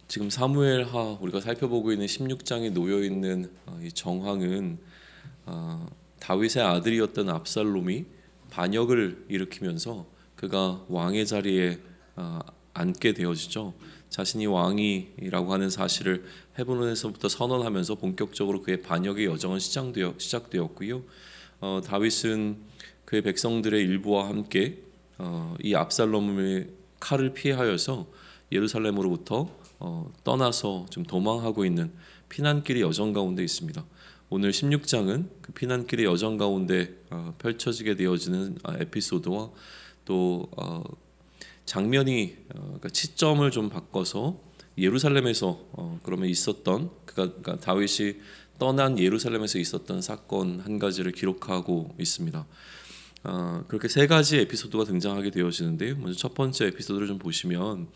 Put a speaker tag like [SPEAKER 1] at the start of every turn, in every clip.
[SPEAKER 1] 지금 사무엘하 우리가 살펴보고 있는 16장에 놓여 있는 이 정황은 다윗의 아들이었던 압살롬이 반역을 일으키면서 그가 왕의 자리에 앉게 되어지죠. 자신이 왕이라고 하는 사실을 헤브론에서부터 선언하면서 본격적으로 그의 반역의 여정은 시작되었고요. 다윗은 그의 백성들의 일부와 함께 이 압살롬의 칼을 피하여서 예루살렘으로부터 떠나서 좀 도망하고 있는 피난길의 여정 가운데 있습니다. 오늘 16장은 그 피난길의 여정 가운데 펼쳐지게 되어지는 에피소드와 또 장면이 그러니까 치점을 좀 바꿔서 예루살렘에서 그러면 있었던 그러니까 다윗이 떠난 예루살렘에서 있었던 사건 한 가지를 기록하고 있습니다. 그렇게 세 가지 에피소드가 등장하게 되어지는데요. 먼저 첫 번째 에피소드를 좀 보시면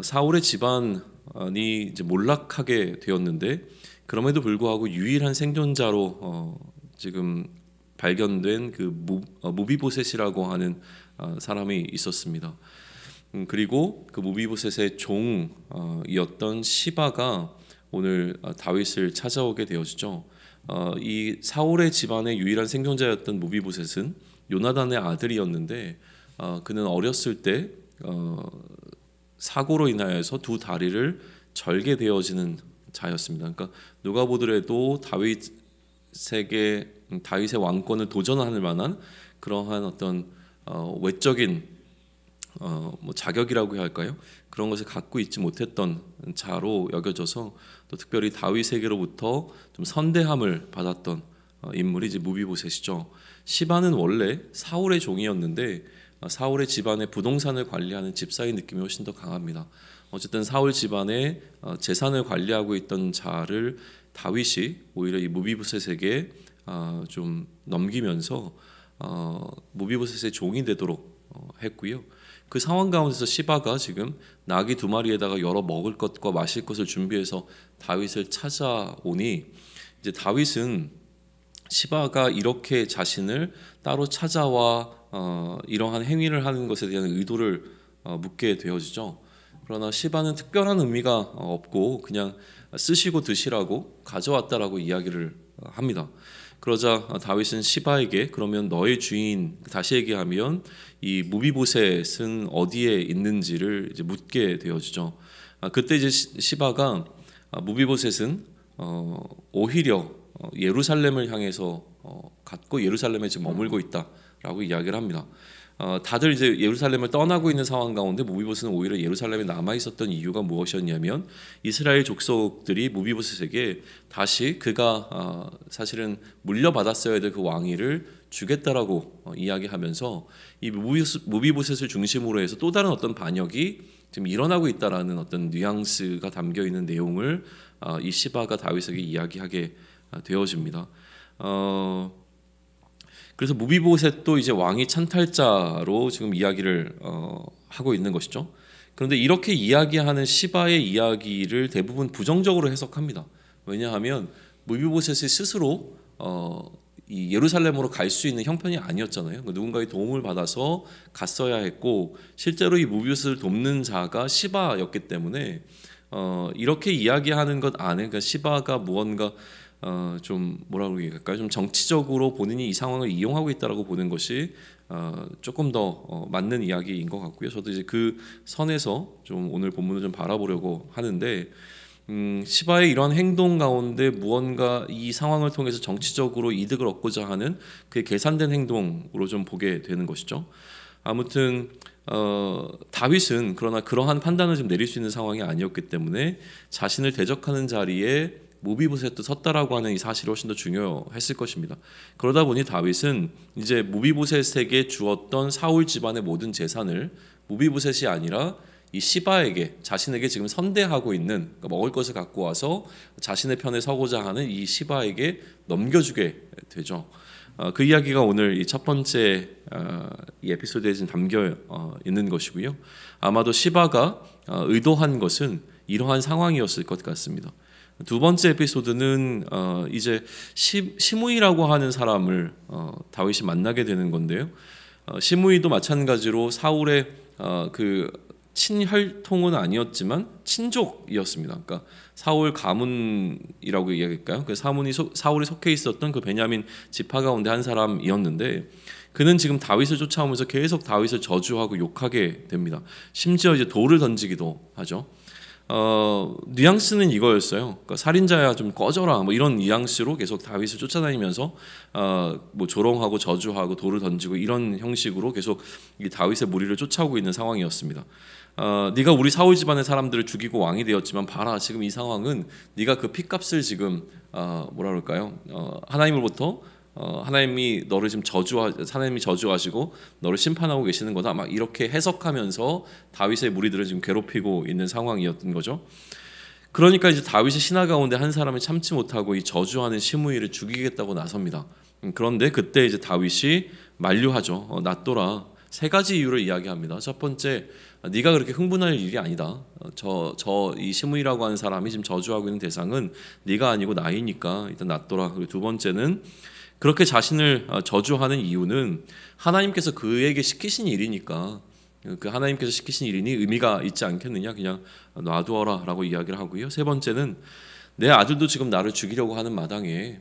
[SPEAKER 1] 사울의 집안이 이제 몰락하게 되었는데 그럼에도 불구하고 유일한 생존자로 지금 발견된 그 무비보셋이라고 하는 사람이 있었습니다. 그리고 그 무비보셋의 종이었던 시바가 오늘 다윗을 찾아오게 되어지죠. 이 사울의 집안의 유일한 생존자였던 무비보셋은 요나단의 아들이었는데 그는 어렸을 때 사고로 인하여서 두 다리를 절게 되어지는 자였습니다. 그러니까 누가 보더라도 다윗의 왕권을 도전할 만한 그러한 어떤 외적인 뭐 자격이라고 해야 할까요? 그런 것을 갖고 있지 못했던 자로 여겨져서 또 특별히 다윗에게로부터 좀 선대함을 받았던 인물이 이제 무비보셋이죠. 시바는 원래 사울의 종이었는데 사울의 집안의 부동산을 관리하는 집사의 느낌이 훨씬 더 강합니다. 어쨌든 사울 집안의 재산을 관리하고 있던 자를 다윗이 오히려 이 무비보셋에게 좀 넘기면서 무비보셋의 종이 되도록 했고요. 그 상황 가운데서 시바가 지금 나귀 2마리에다가 여러 먹을 것과 마실 것을 준비해서 다윗을 찾아오니 이제 다윗은 시바가 이렇게 자신을 따로 찾아와 이러한 행위를 하는 것에 대한 의도를 묻게 되어지죠. 그러나 시바는 특별한 의미가 없고 그냥 쓰시고 드시라고 가져왔다라고 이야기를 합니다. 그러자 다윗은 시바에게 그러면 너의 주인, 다시 얘기하면 이 무비보셋은 어디에 있는지를 이제 묻게 되어지죠. 그때 이제 시바가 무비보셋은 오히려 예루살렘을 향해서 갔고 예루살렘에 지금 머물고 있다라고 이야기를 합니다. 다들 이제 예루살렘을 떠나고 있는 상황 가운데 무비보셋은 오히려 예루살렘에 남아 있었던 이유가 무엇이었냐면 이스라엘 족속들이 무비보셋에게 다시 그가 사실은 물려받았어야 될 그 왕위를 주겠다라고 이야기하면서 이 무비보셋을 중심으로 해서 또 다른 어떤 반역이 지금 일어나고 있다라는 어떤 뉘앙스가 담겨 있는 내용을 이 시바가 다윗에게 이야기하게 되어집니다. 그래서 무비보셋도 이제 왕위 찬탈자로 지금 이야기를 하고 있는 것이죠. 그런데 이렇게 이야기하는 시바의 이야기를 대부분 부정적으로 해석합니다. 왜냐하면 무비보셋이 스스로 이 예루살렘으로 갈 수 있는 형편이 아니었잖아요. 누군가의 도움을 받아서 갔어야 했고 실제로 이 무비보셋을 돕는 자가 시바였기 때문에 이렇게 이야기하는 것 안에 그러니까 시바가 무언가 좀 뭐라고 얘기할까요? 좀 정치적으로 본인이 이 상황을 이용하고 있다라고 보는 것이 조금 더 맞는 이야기인 것 같고요. 저도 이제 그 선에서 좀 오늘 본문을 좀 바라보려고 하는데 시바의 이러한 행동 가운데 무언가 이 상황을 통해서 정치적으로 이득을 얻고자 하는 그 계산된 행동으로 좀 보게 되는 것이죠. 아무튼 다윗은 그러나 그러한 판단을 좀 내릴 수 있는 상황이 아니었기 때문에 자신을 대적하는 자리에 무비보셋도 섰다라고 하는 이 사실이 훨씬 더 중요했을 것입니다. 그러다 보니 다윗은 이제 무비보셋에게 주었던 사울 집안의 모든 재산을 무비보셋이 아니라 이 시바에게 자신에게 지금 선대하고 있는 그러니까 먹을 것을 갖고 와서 자신의 편에 서고자 하는 이 시바에게 넘겨주게 되죠. 그 이야기가 오늘 이 첫 번째 이 에피소드에 지금 담겨 있는 것이고요. 아마도 시바가 의도한 것은 이러한 상황이었을 것 같습니다. 두 번째 에피소드는 이제 시므이라고 하는 사람을 다윗이 만나게 되는 건데요. 시므이도 마찬가지로 사울의 그 친혈통은 아니었지만 친족이었습니다. 그러니까 사울 가문이라고 얘기할까요? 그 사울이 속해 있었던 그 베냐민 지파 가운데 한 사람이었는데 그는 지금 다윗을 쫓아오면서 계속 다윗을 저주하고 욕하게 됩니다. 심지어 이제 돌을 던지기도 하죠. 뉘앙스는 이거였어요. 그러니까 살인자야 좀 꺼져라 뭐 이런 뉘앙스로 계속 다윗을 쫓아다니면서 뭐 조롱하고 저주하고 돌을 던지고 이런 형식으로 계속 이 다윗의 무리를 쫓아오고 있는 상황이었습니다. 네가 우리 사울 집안의 사람들을 죽이고 왕이 되었지만 봐라 지금 이 상황은 네가 그 핏값을 지금 뭐라 그럴까요? 하나님으로부터 하나님이 너를 지금 하나님이 저주하시고 너를 심판하고 계시는 거다. 막 이렇게 해석하면서 다윗의 무리들을 지금 괴롭히고 있는 상황이었던 거죠. 그러니까 이제 다윗의 신하 가운데 한 사람이 참지 못하고 이 저주하는 시므이를 죽이겠다고 나섭니다. 그런데 그때 이제 다윗이 만류하죠. 낫도라. 세 가지 이유를 이야기합니다. 첫 번째, 네가 그렇게 흥분할 일이 아니다. 이 시므이라고 하는 사람이 지금 저주하고 있는 대상은 네가 아니고 나이니까 일단 낫도라. 그리고 두 번째는 그렇게 자신을 저주하는 이유는 하나님께서 그에게 시키신 일이니까 그 하나님께서 시키신 일이니 의미가 있지 않겠느냐 그냥 놔두어라 라고 이야기를 하고요. 세 번째는 내 아들도 지금 나를 죽이려고 하는 마당에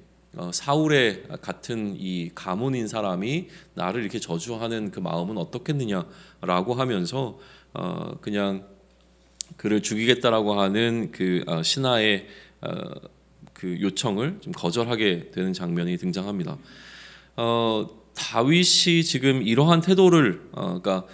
[SPEAKER 1] 사울의 같은 이 가문인 사람이 나를 이렇게 저주하는 그 마음은 어떻겠느냐라고 하면서 그냥 그를 죽이겠다라고 하는 그 신하의 그 요청을 좀 거절하게 되는 장면이 등장합니다. 다윗이 지금 이러한 태도를 그러니까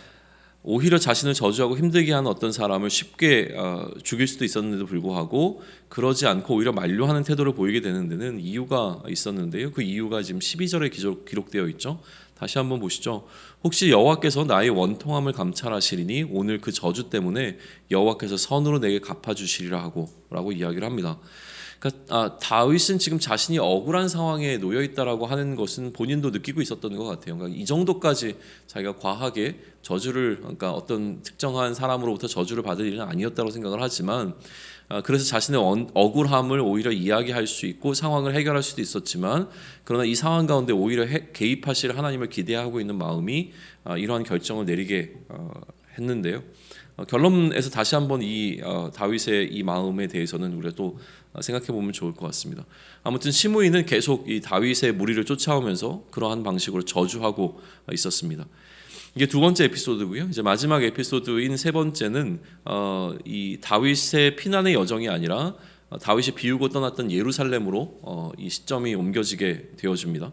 [SPEAKER 1] 오히려 자신을 저주하고 힘들게 하는 어떤 사람을 쉽게 죽일 수도 있었는데도 불구하고 그러지 않고 오히려 만류하는 태도를 보이게 되는 데는 이유가 있었는데요. 그 이유가 지금 12절에 기록되어 있죠. 다시 한번 보시죠. 혹시 여호와께서 나의 원통함을 감찰하시리니 오늘 그 저주 때문에 여호와께서 선으로 내게 갚아주시리라 라고 이야기를 합니다. 그러니까 다윗은 지금 자신이 억울한 상황에 놓여 있다라고 하는 것은 본인도 느끼고 있었던 것 같아요. 그러니까 이 정도까지 자기가 과하게 저주를 그러니까 어떤 특정한 사람으로부터 저주를 받을 일은 아니었다고 생각을 하지만 그래서 자신의 억울함을 오히려 이야기할 수 있고 상황을 해결할 수도 있었지만 그러나 이 상황 가운데 오히려 개입하실 하나님을 기대하고 있는 마음이 이러한 결정을 내리게 했는데요. 결론에서 다시 한번 이 다윗의 이 마음에 대해서는 우리가 또 생각해 보면 좋을 것 같습니다. 아무튼 시므이는 계속 이 다윗의 무리를 쫓아오면서 그러한 방식으로 저주하고 있었습니다. 이게 두 번째 에피소드고요. 이제 마지막 에피소드인 세 번째는 이 다윗의 피난의 여정이 아니라 다윗이 비우고 떠났던 예루살렘으로 이 시점이 옮겨지게 되어집니다.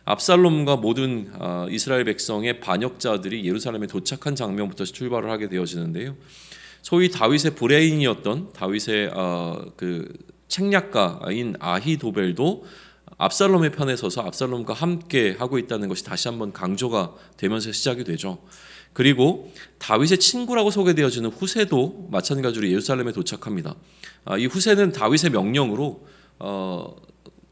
[SPEAKER 1] 압살롬과 모든 이스라엘 백성의 반역자들이 예루살렘에 도착한 장면부터 출발을 하게 되어지는데요. 소위 다윗의 브레인이었던 다윗의 그 책략가인 아히도벨도 압살롬의 편에 서서 압살롬과 함께 하고 있다는 것이 다시 한번 강조가 되면서 시작이 되죠. 그리고 다윗의 친구라고 소개되어지는 후세도 마찬가지로 예루살렘에 도착합니다. 이 후세는 다윗의 명령으로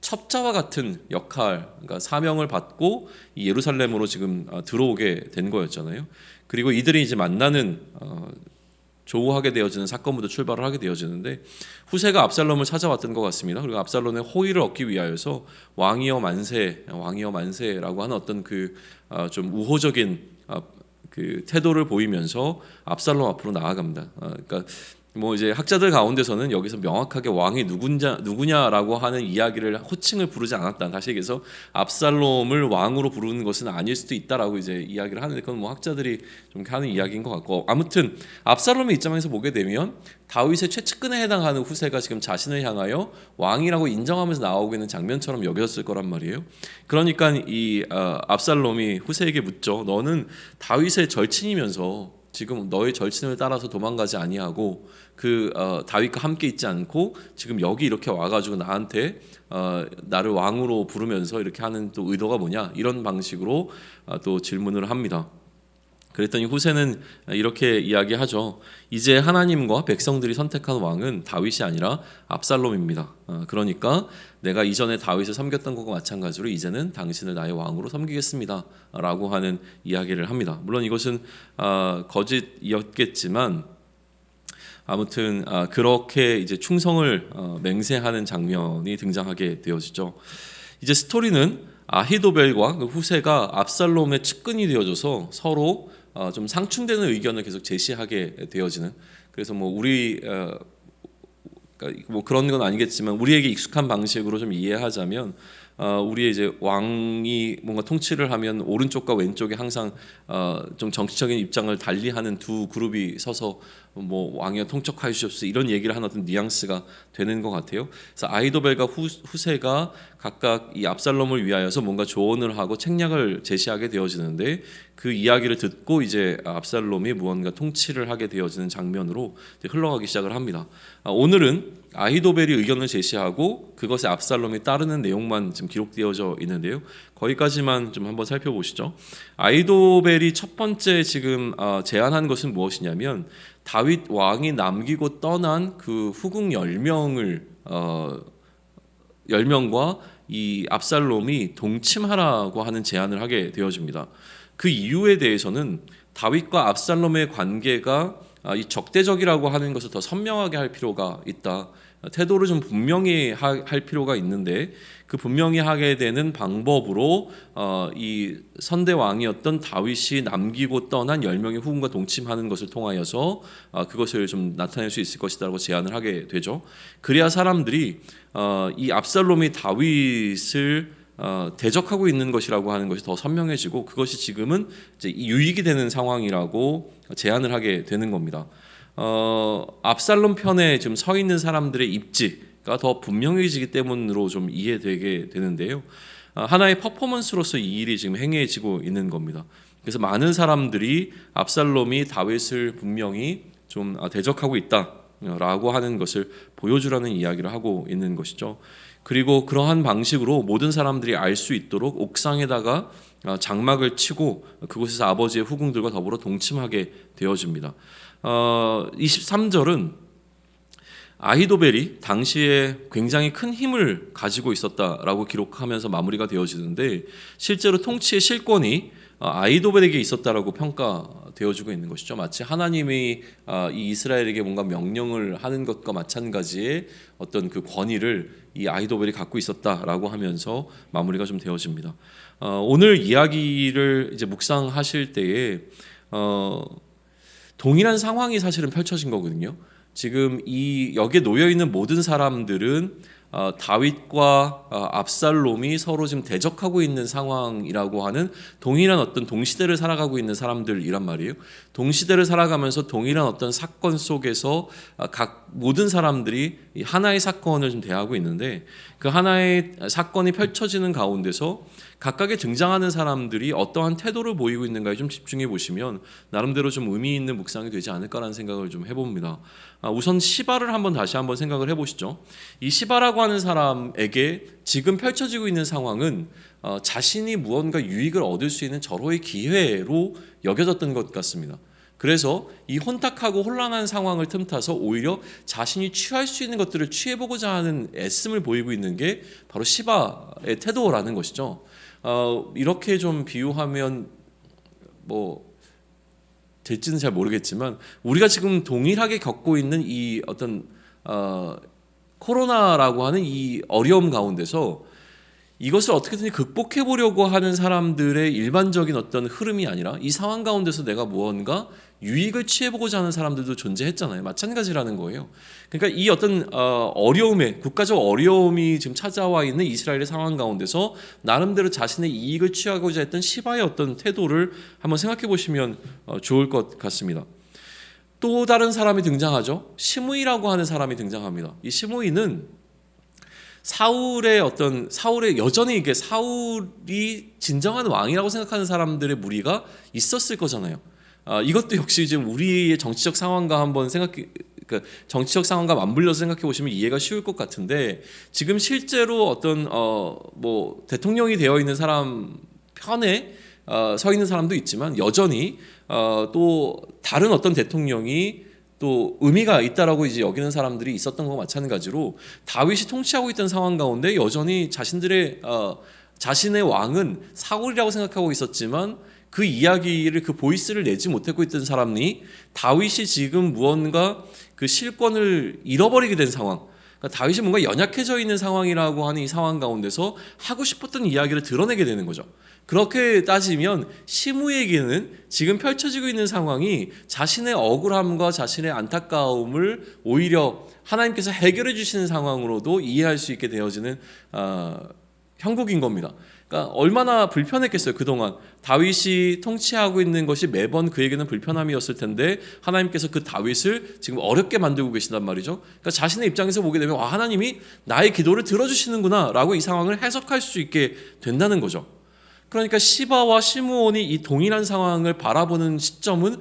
[SPEAKER 1] 첩자와 같은 역할, 그러니까 사명을 받고 이 예루살렘으로 지금 들어오게 된 거였잖아요. 그리고 이들이 이제 만나는 조우하게 되어지는 사건부터 출발을 하게 되어지는데 후세가 압살롬을 찾아왔던 것 같습니다. 그리고 압살롬의 호의를 얻기 위하여서 왕이여 만세라고 하는 어떤 그 좀 우호적인 그 태도를 보이면서 압살롬 앞으로 나아갑니다. 그러니까 뭐 이제 학자들 가운데서는 여기서 명확하게 왕이 누구냐라고 하는 이야기를 호칭을 부르지 않았다. 다시 얘기해서 압살롬을 왕으로 부르는 것은 아닐 수도 있다라고 이제 이야기를 하는데 그건 뭐 학자들이 좀 하는 이야기인 것 같고 아무튼 압살롬의 입장에서 보게 되면 다윗의 최측근에 해당하는 후세가 지금 자신을 향하여 왕이라고 인정하면서 나오고 있는 장면처럼 여겼을 거란 말이에요. 그러니까 이 압살롬이 후세에게 묻죠. 너는 다윗의 절친이면서 지금 너의 절친을 따라서 도망가지 아니하고 그 다윗과 함께 있지 않고 지금 여기 이렇게 와가지고 나한테 나를 왕으로 부르면서 이렇게 하는 또 의도가 뭐냐 이런 방식으로 또 질문을 합니다. 그랬더니 후세는 이렇게 이야기하죠. 이제 하나님과 백성들이 선택한 왕은 다윗이 아니라 압살롬입니다. 그러니까 내가 이전에 다윗을 섬겼던 것과 마찬가지로 이제는 당신을 나의 왕으로 섬기겠습니다 라고 하는 이야기를 합니다. 물론 이것은 거짓이었겠지만 아무튼 그렇게 이제 충성을 맹세하는 장면이 등장하게 되어지죠. 이제 스토리는 아히도벨과 그 후세가 압살롬의 측근이 되어져서 서로 좀 상충되는 의견을 계속 제시하게 되어지는. 그래서 뭐 우리 그러니까 뭐 그런 건 아니겠지만 우리에게 익숙한 방식으로 좀 이해하자면 우리의 이제 왕이 뭔가 통치를 하면 오른쪽과 왼쪽에 항상 좀 정치적인 입장을 달리하는 두 그룹이 서서 뭐 왕이여 통촉하여 주옵소서 이런 얘기를 하는 어떤 뉘앙스가 되는 것 같아요. 그래서 아히도벨과 후세가 각각 이 압살롬을 위하여서 뭔가 조언을 하고 책략을 제시하게 되어지는데 그 이야기를 듣고 이제 압살롬이 무언가 통치를 하게 되어지는 장면으로 흘러가기 시작을 합니다. 오늘은 아히도벨이 의견을 제시하고 그것에 압살롬이 따르는 내용만 지금 기록되어져 있는데요. 거기까지만 좀 한번 살펴보시죠. 아히도벨이 첫 번째 지금 제안한 것은 무엇이냐면 다윗 왕이 남기고 떠난 그 후궁 10명을 10명과 이 압살롬이 동침하라고 하는 제안을 하게 되어집니다. 그 이유에 대해서는 다윗과 압살롬의 관계가 이 적대적이라고 하는 것을 더 선명하게 할 필요가 있다. 태도를 좀 분명히 할 필요가 있는데 그 분명히 하게 되는 방법으로 이 선대 왕이었던 다윗이 남기고 떠난 10명의 후궁과 동침하는 것을 통하여서 그것을 좀 나타낼 수 있을 것이다라고 제안을 하게 되죠. 그래야 사람들이 이 압살롬이 다윗을 대적하고 있는 것이라고 하는 것이 더 선명해지고 그것이 지금은 이제 유익이 되는 상황이라고 제안을 하게 되는 겁니다. 압살롬 편에 지금 서 있는 사람들의 입지가 더 분명해지기 때문으로 좀 이해되게 되는데요. 하나의 퍼포먼스로서 이 일이 지금 행해지고 있는 겁니다. 그래서 많은 사람들이 압살롬이 다윗을 분명히 좀 대적하고 있다라고 하는 것을 보여주라는 이야기를 하고 있는 것이죠. 그리고 그러한 방식으로 모든 사람들이 알 수 있도록 옥상에다가 장막을 치고 그곳에서 아버지의 후궁들과 더불어 동침하게 되어집니다. 23절은 아히도벨이 당시에 굉장히 큰 힘을 가지고 있었다라고 기록하면서 마무리가 되어지는데 실제로 통치의 실권이 아히도벨에게 있었다라고 평가되어지고 있는 것이죠. 마치 하나님이 이 이스라엘에게 뭔가 명령을 하는 것과 마찬가지의 어떤 그 권위를 이 아히도벨이 갖고 있었다라고 하면서 마무리가 좀 되어집니다. 오늘 이야기를 이제 묵상하실 때에 동일한 상황이 사실은 펼쳐진 거거든요. 지금 이 여기에 놓여 있는 모든 사람들은 다윗과 압살롬이 서로 지금 대적하고 있는 상황이라고 하는 동일한 어떤 동시대를 살아가고 있는 사람들이란 말이에요. 동시대를 살아가면서 동일한 어떤 사건 속에서 각 모든 사람들이 하나의 사건을 좀 대하고 있는데 그 하나의 사건이 펼쳐지는 가운데서 각각의 등장하는 사람들이 어떠한 태도를 보이고 있는가에 좀 집중해 보시면 나름대로 좀 의미 있는 묵상이 되지 않을까라는 생각을 좀 해봅니다. 우선 시바를 다시 한번 생각을 해보시죠. 이 시바라고 하는 사람에게 지금 펼쳐지고 있는 상황은 자신이 무언가 유익을 얻을 수 있는 절호의 기회로 여겨졌던 것 같습니다. 그래서 이 혼탁하고 혼란한 상황을 틈타서 오히려 자신이 취할 수 있는 것들을 취해보고자 하는 애씀을 보이고 있는 게 바로 시바의 태도라는 것이죠. 이렇게 좀 비유하면 뭐 될지는 잘 모르겠지만 우리가 지금 동일하게 겪고 있는 이 어떤 코로나라고 하는 이 어려움 가운데서 이것을 어떻게든 극복해 보려고 하는 사람들의 일반적인 어떤 흐름이 아니라 이 상황 가운데서 내가 무언가 유익을 취해보고자 하는 사람들도 존재했잖아요. 마찬가지라는 거예요. 그러니까 이 어떤 어려움에 국가적 어려움이 지금 찾아와 있는 이스라엘의 상황 가운데서 나름대로 자신의 이익을 취하고자 했던 시바의 어떤 태도를 한번 생각해 보시면 좋을 것 같습니다. 또 다른 사람이 등장하죠. 시므이라고 하는 사람이 등장합니다. 이 시므이는 사울의 여전히 이게 사울이 진정한 왕이라고 생각하는 사람들의 무리가 있었을 거잖아요. 이것도 역시 지금 우리의 정치적 상황과 정치적 상황과 맞물려서 생각해 보시면 이해가 쉬울 것 같은데 지금 실제로 어떤 뭐 대통령이 되어 있는 사람 편에 서 있는 사람도 있지만 여전히 또 다른 어떤 대통령이 또 의미가 있다라고 이제 여기는 사람들이 있었던 것과 마찬가지로 다윗이 통치하고 있던 상황 가운데 여전히 자신의 왕은 사울이라고 생각하고 있었지만 그 이야기를 그 보이스를 내지 못하고 있던 사람이 다윗이 지금 무언가 그 실권을 잃어버리게 된 상황, 그러니까 다윗이 뭔가 연약해져 있는 상황이라고 하는 이 상황 가운데서 하고 싶었던 이야기를 드러내게 되는 거죠. 그렇게 따지면 시므에게는 지금 펼쳐지고 있는 상황이 자신의 억울함과 자신의 안타까움을 오히려 하나님께서 해결해 주시는 상황으로도 이해할 수 있게 되어지는 형국인 겁니다. 그러니까 얼마나 불편했겠어요. 그동안 다윗이 통치하고 있는 것이 매번 그에게는 불편함이었을 텐데 하나님께서 그 다윗을 지금 어렵게 만들고 계신단 말이죠. 그러니까 자신의 입장에서 보게 되면 하나님이 나의 기도를 들어주시는구나 라고 이 상황을 해석할 수 있게 된다는 거죠. 그러니까 시바와 시므온이 이 동일한 상황을 바라보는 시점은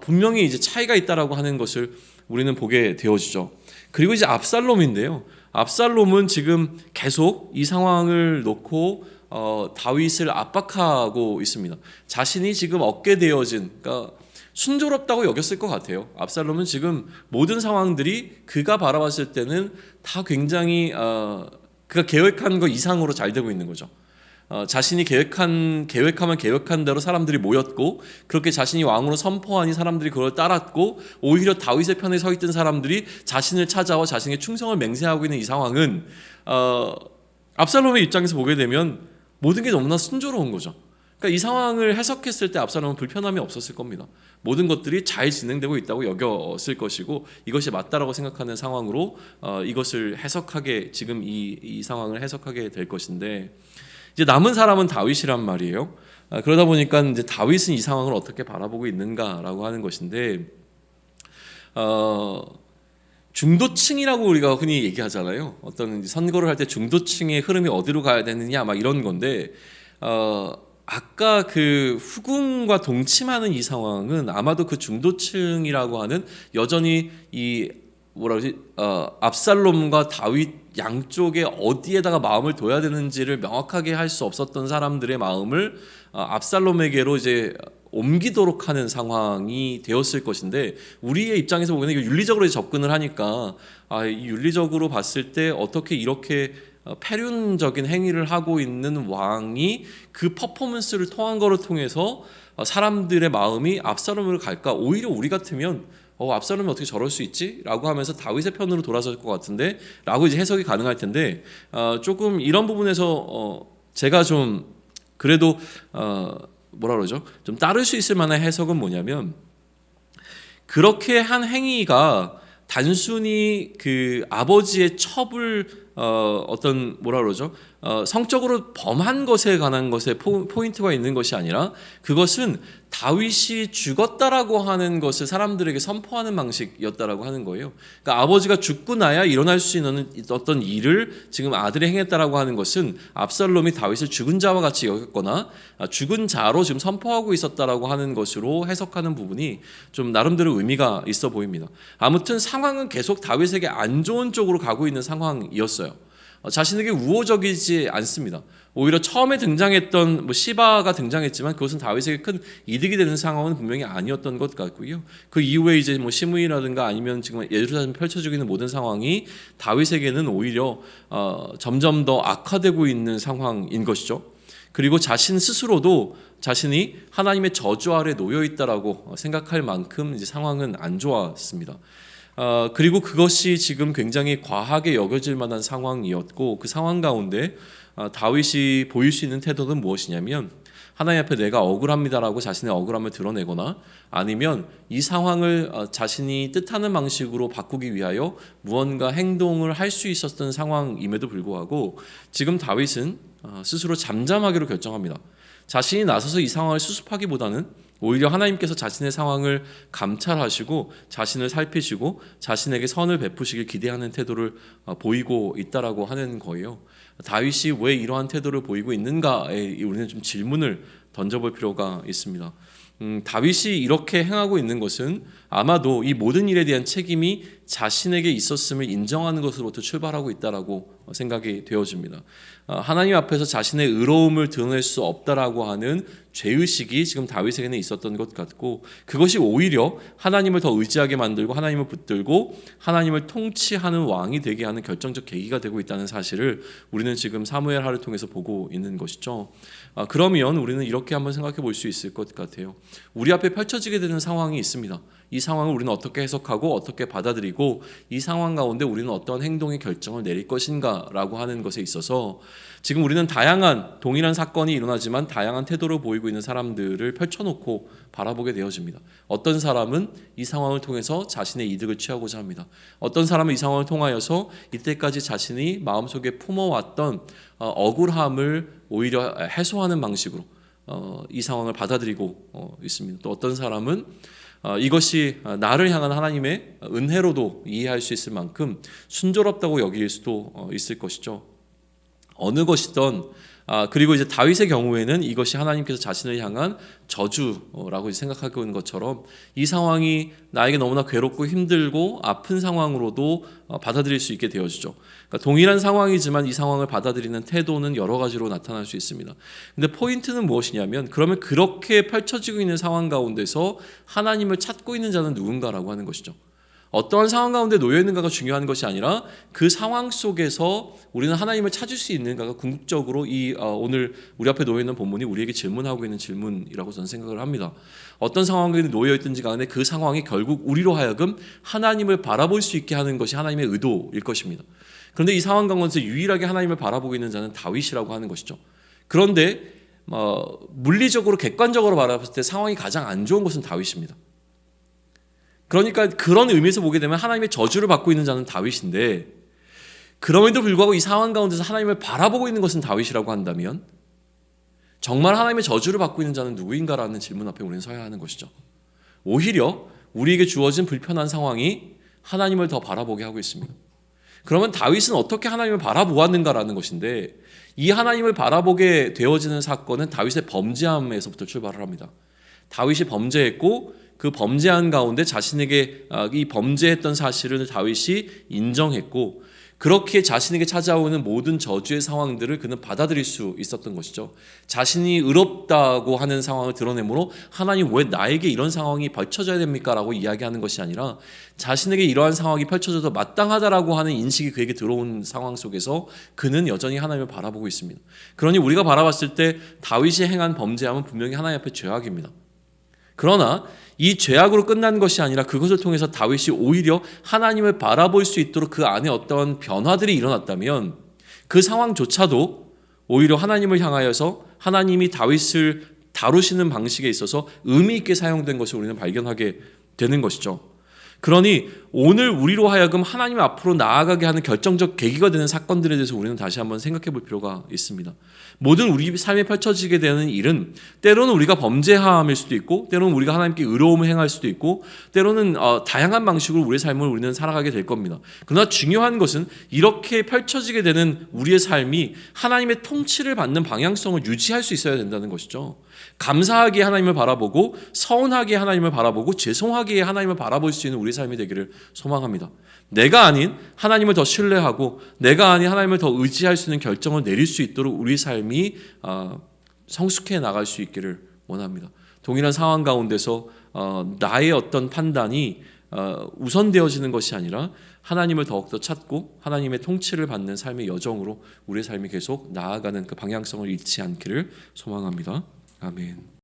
[SPEAKER 1] 분명히 이제 차이가 있다라고 하는 것을 우리는 보게 되어지죠. 그리고 이제 압살롬인데요. 압살롬은 지금 계속 이 상황을 놓고 다윗을 압박하고 있습니다. 자신이 지금 얻게 되어진, 그러니까 순조롭다고 여겼을 것 같아요. 압살롬은 지금 모든 상황들이 그가 바라봤을 때는 다 굉장히 그가 계획한 것 이상으로 잘 되고 있는 거죠. 자신이 계획하면 계획한 대로 사람들이 모였고, 그렇게 자신이 왕으로 선포하니 사람들이 그걸 따랐고, 오히려 다윗의 편에 서 있던 사람들이 자신을 찾아와 자신의 충성을 맹세하고 있는 이 상황은 압살롬의 입장에서 보게 되면 모든 게 너무나 순조로운 거죠. 그러니까 이 상황을 해석했을 때 압살롬은 불편함이 없었을 겁니다. 모든 것들이 잘 진행되고 있다고 여겼을 것이고, 이것이 맞다라고 생각하는 상황으로 이것을 해석하게, 지금 이 상황을 해석하게 될 것인데, 이제 남은 사람은 다윗이란 말이에요. 그러다 보니까 이제 다윗은 이 상황을 어떻게 바라보고 있는가라고 하는 것인데, 중도층이라고 우리가 흔히 얘기하잖아요. 어떤 선거를 할 때 중도층의 흐름이 어디로 가야 되느냐 막 이런 건데, 아까 그 후궁과 동침하는 이 상황은 아마도 그 중도층이라고 하는 여전히 이 압살롬과 다윗 양쪽에 어디에다가 마음을 둬야 되는지를 명확하게 할 수 없었던 사람들의 마음을 압살롬에게로 이제 옮기도록 하는 상황이 되었을 것인데, 우리의 입장에서 보면 이거 윤리적으로 접근을 하니까 이 윤리적으로 봤을 때 어떻게 이렇게 패륜적인 행위를 하고 있는 왕이 그 퍼포먼스를 통한 거를 통해서 사람들의 마음이 압살롬으로 갈까? 오히려 우리 같으면 압살롬이 어떻게 저럴 수 있지? 라고 하면서 다윗의 편으로 돌아설 것 같은데 라고 이제 해석이 가능할 텐데, 조금 이런 부분에서 제가 좀 그래도 뭐라 그러죠? 좀 따를 수 있을 만한 해석은 뭐냐면, 그렇게 한 행위가 단순히 그 아버지의 첩을 어떤 뭐라 그러죠? 성적으로 범한 것에 관한 것에 포인트가 있는 것이 아니라, 그것은 다윗이 죽었다라고 하는 것을 사람들에게 선포하는 방식이었다라고 하는 거예요. 그러니까 아버지가 죽고 나야 일어날 수 있는 어떤 일을 지금 아들이 행했다라고 하는 것은 압살롬이 다윗을 죽은 자와 같이 여겼거나 죽은 자로 지금 선포하고 있었다라고 하는 것으로 해석하는 부분이 좀 나름대로 의미가 있어 보입니다. 아무튼 상황은 계속 다윗에게 안 좋은 쪽으로 가고 있는 상황이었어요. 자신에게 우호적이지 않습니다. 오히려 처음에 등장했던 시바가 등장했지만 그것은 다윗에게 큰 이득이 되는 상황은 분명히 아니었던 것 같고요. 그 이후에 이제 시므이라든가 아니면 지금 예루살렘에 펼쳐지고 있는 모든 상황이 다윗에게는 오히려 점점 더 악화되고 있는 상황인 것이죠. 그리고 자신 스스로도 자신이 하나님의 저주 아래 놓여 있다라고 생각할 만큼 이제 상황은 안 좋았습니다. 그리고 그것이 지금 굉장히 과하게 여겨질 만한 상황이었고, 그 상황 가운데 다윗이 보일 수 있는 태도는 무엇이냐면, 하나님 앞에 내가 억울합니다라고 자신의 억울함을 드러내거나, 아니면 이 상황을 자신이 뜻하는 방식으로 바꾸기 위하여 무언가 행동을 할 수 있었던 상황임에도 불구하고, 지금 다윗은 스스로 잠잠하기로 결정합니다. 자신이 나서서 이 상황을 수습하기보다는 오히려 하나님께서 자신의 상황을 감찰하시고 자신을 살피시고 자신에게 선을 베푸시길 기대하는 태도를 보이고 있다라고 하는 거예요. 다윗이 왜 이러한 태도를 보이고 있는가에 우리는 좀 질문을 던져볼 필요가 있습니다. 다윗이 이렇게 행하고 있는 것은 아마도 이 모든 일에 대한 책임이 자신에게 있었음을 인정하는 것으로부터 출발하고 있다라고 생각이 되어집니다. 하나님 앞에서 자신의 의로움을 드러낼 수 없다라고 하는 죄의식이 지금 다윗에게는 있었던 것 같고, 그것이 오히려 하나님을 더 의지하게 만들고 하나님을 붙들고 하나님을 통치하는 왕이 되게 하는 결정적 계기가 되고 있다는 사실을 우리는 지금 사무엘하를 통해서 보고 있는 것이죠. 그러면 우리는 이렇게 한번 생각해 볼 수 있을 것 같아요. 우리 앞에 펼쳐지게 되는 상황이 있습니다. 이 상황을 우리는 어떻게 해석하고 어떻게 받아들이고 이 상황 가운데 우리는 어떤 행동의 결정을 내릴 것인가라고 하는 것에 있어서 지금 우리는 다양한 동일한 사건이 일어나지만 다양한 태도를 보이고 있는 사람들을 펼쳐놓고 바라보게 되어집니다. 어떤 사람은 이 상황을 통해서 자신의 이득을 취하고자 합니다. 어떤 사람은 이 상황을 통하여서 이때까지 자신이 마음속에 품어왔던 억울함을 오히려 해소하는 방식으로 이 상황을 받아들이고 있습니다. 또 어떤 사람은 이것이 나를 향한 하나님의 은혜로도 이해할 수 있을 만큼 순조롭다고 여길 수도 있을 것이죠. 어느 것이든 그리고 이제 다윗의 경우에는 이것이 하나님께서 자신을 향한 저주라고 생각하고 있는 것처럼 이 상황이 나에게 너무나 괴롭고 힘들고 아픈 상황으로도 받아들일 수 있게 되어지죠. 그러니까 동일한 상황이지만 이 상황을 받아들이는 태도는 여러 가지로 나타날 수 있습니다. 근데 포인트는 무엇이냐면 그러면 그렇게 펼쳐지고 있는 상황 가운데서 하나님을 찾고 있는 자는 누군가라고 하는 것이죠. 어떠한 상황 가운데 놓여 있는가가 중요한 것이 아니라 그 상황 속에서 우리는 하나님을 찾을 수 있는가가 궁극적으로 오늘 우리 앞에 놓여 있는 본문이 우리에게 질문하고 있는 질문이라고 저는 생각을 합니다. 어떤 상황에 놓여 있든지 간에 그 상황이 결국 우리로 하여금 하나님을 바라볼 수 있게 하는 것이 하나님의 의도일 것입니다. 그런데 이 상황 가운데서 유일하게 하나님을 바라보고 있는 자는 다윗이라고 하는 것이죠. 그런데 물리적으로 객관적으로 바라봤을 때 상황이 가장 안 좋은 것은 다윗입니다. 그러니까 그런 의미에서 보게 되면 하나님의 저주를 받고 있는 자는 다윗인데 그럼에도 불구하고 이 상황 가운데서 하나님을 바라보고 있는 것은 다윗이라고 한다면 정말 하나님의 저주를 받고 있는 자는 누구인가라는 질문 앞에 우리는 서야 하는 것이죠. 오히려 우리에게 주어진 불편한 상황이 하나님을 더 바라보게 하고 있습니다. 그러면 다윗은 어떻게 하나님을 바라보았는가라는 것인데 이 하나님을 바라보게 되어지는 사건은 다윗의 범죄함에서부터 출발을 합니다. 다윗이 범죄했고 그 범죄한 가운데 자신에게 이 범죄했던 사실을 다윗이 인정했고 그렇게 자신에게 찾아오는 모든 저주의 상황들을 그는 받아들일 수 있었던 것이죠. 자신이 의롭다고 하는 상황을 드러내므로 하나님 왜 나에게 이런 상황이 펼쳐져야 됩니까? 라고 이야기하는 것이 아니라 자신에게 이러한 상황이 펼쳐져도 마땅하다라고 하는 인식이 그에게 들어온 상황 속에서 그는 여전히 하나님을 바라보고 있습니다. 그러니 우리가 바라봤을 때 다윗이 행한 범죄함은 분명히 하나님 앞에 죄악입니다. 그러나 이 죄악으로 끝난 것이 아니라 그것을 통해서 다윗이 오히려 하나님을 바라볼 수 있도록 그 안에 어떤 변화들이 일어났다면 그 상황조차도 오히려 하나님을 향하여서 하나님이 다윗을 다루시는 방식에 있어서 의미 있게 사용된 것을 우리는 발견하게 되는 것이죠. 그러니 오늘 우리로 하여금 하나님 앞으로 나아가게 하는 결정적 계기가 되는 사건들에 대해서 우리는 다시 한번 생각해 볼 필요가 있습니다. 모든 우리 삶에 펼쳐지게 되는 일은 때로는 우리가 범죄함일 수도 있고 때로는 우리가 하나님께 의로움을 행할 수도 있고 때로는 다양한 방식으로 우리의 삶을 우리는 살아가게 될 겁니다. 그러나 중요한 것은 이렇게 펼쳐지게 되는 우리의 삶이 하나님의 통치를 받는 방향성을 유지할 수 있어야 된다는 것이죠. 감사하게 하나님을 바라보고 서운하게 하나님을 바라보고 죄송하게 하나님을 바라볼 수 있는 우리 삶이 되기를 소망합니다. 내가 아닌 하나님을 더 신뢰하고 내가 아닌 하나님을 더 의지할 수 있는 결정을 내릴 수 있도록 우리 삶이 성숙해 나갈 수 있기를 원합니다. 동일한 상황 가운데서 나의 어떤 판단이 우선되어지는 것이 아니라 하나님을 더욱더 찾고 하나님의 통치를 받는 삶의 여정으로 우리의 삶이 계속 나아가는 그 방향성을 잃지 않기를 소망합니다. 아멘.